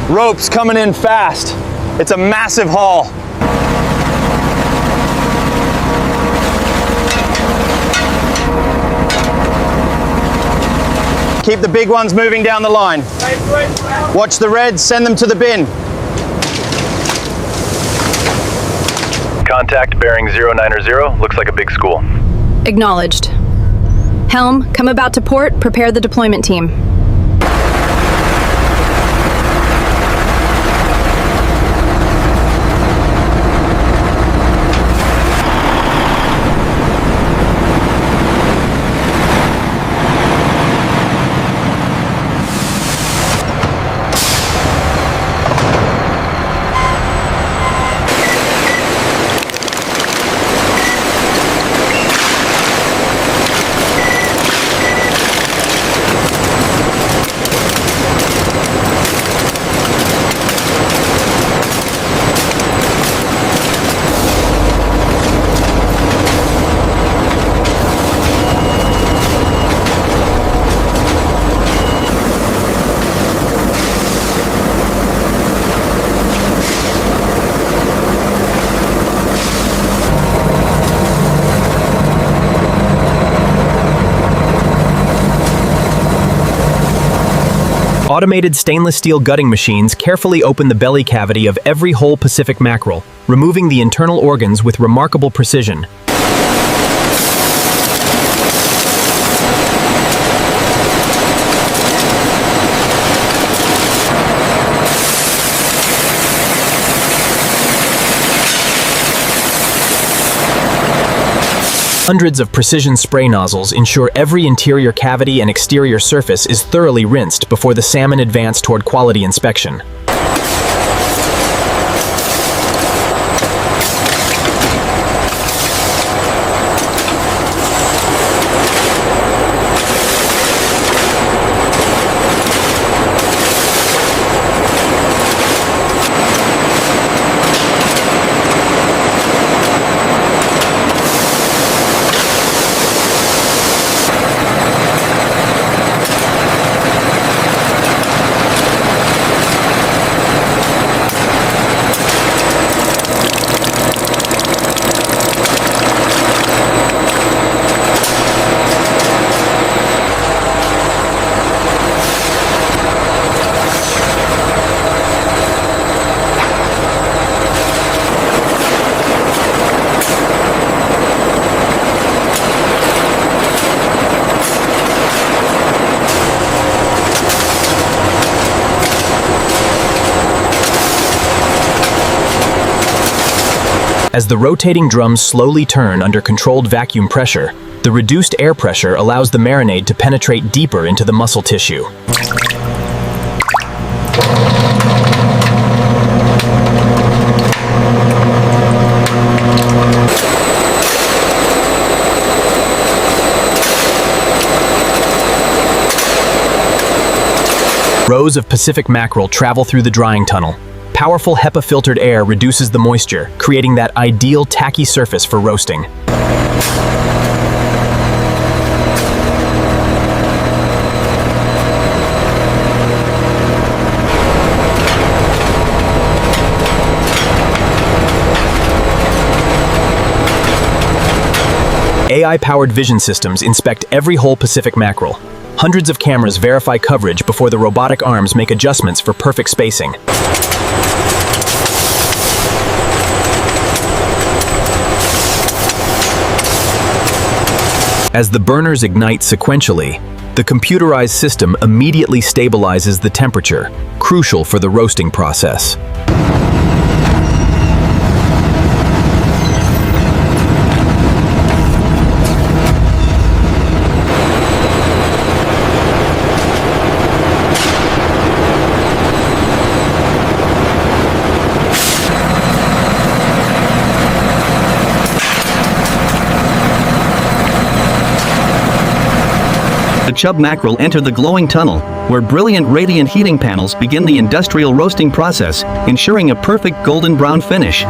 Ropes coming in fast. It's a massive haul. Keep the big ones moving down the line. Watch the reds, send them to the bin. Contact bearing 090, looks like a big school. Acknowledged. Helm, come about to port, prepare the deployment team. Automated stainless steel gutting machines carefully open the belly cavity of every whole Pacific mackerel, removing the internal organs with remarkable precision. Hundreds of precision spray nozzles ensure every interior cavity and exterior surface is thoroughly rinsed before the salmon advance toward quality inspection. As the rotating drums slowly turn under controlled vacuum pressure, the reduced air pressure allows the marinade to penetrate deeper into the muscle tissue. Rows of Pacific mackerel travel through the drying tunnel. Powerful HEPA-filtered air reduces the moisture, creating that ideal tacky surface for roasting. AI-powered vision systems inspect every whole Pacific mackerel. Hundreds of cameras verify coverage before the robotic arms make adjustments for perfect spacing. As the burners ignite sequentially, the computerized system immediately stabilizes the temperature, crucial for the roasting process. The chub mackerel enter the glowing tunnel, where brilliant radiant heating panels begin the industrial roasting process, ensuring a perfect golden brown finish.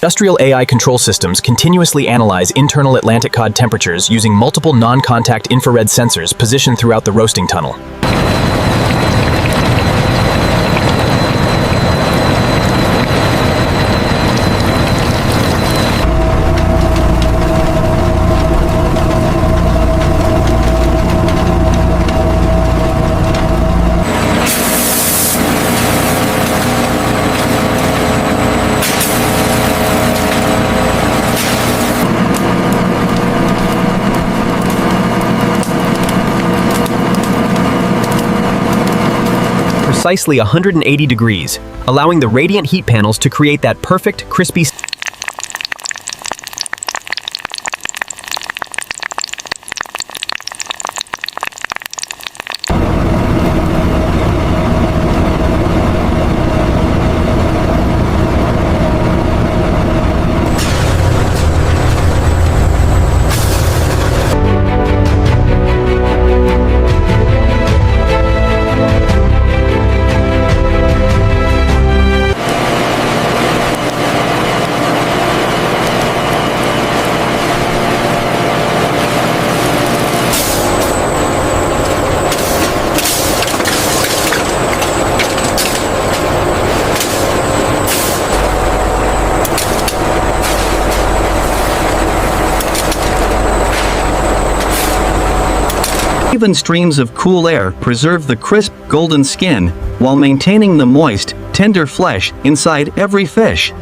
Industrial AI control systems continuously analyze internal Atlantic cod temperatures using multiple non-contact infrared sensors positioned throughout the roasting tunnel. Precisely 180 degrees, allowing the radiant heat panels to create that perfect, crispy. Even streams of cool air preserve the crisp, golden skin while maintaining the moist, tender flesh inside every fish.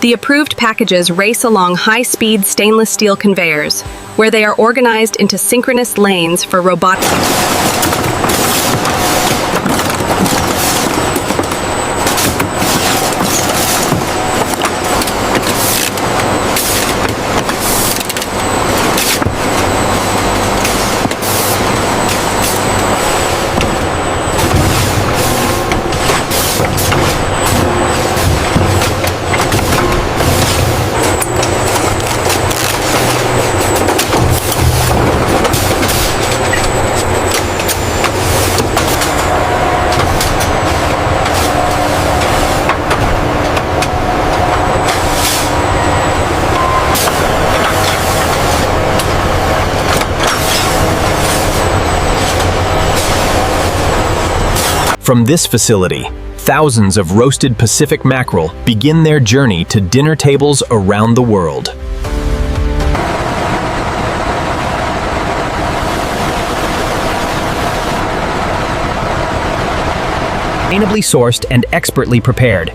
The approved packages race along high-speed stainless steel conveyors, where they are organized into synchronous lanes for robotic. From this facility, thousands of roasted Pacific mackerel begin their journey to dinner tables around the world. Sustainably sourced and expertly prepared,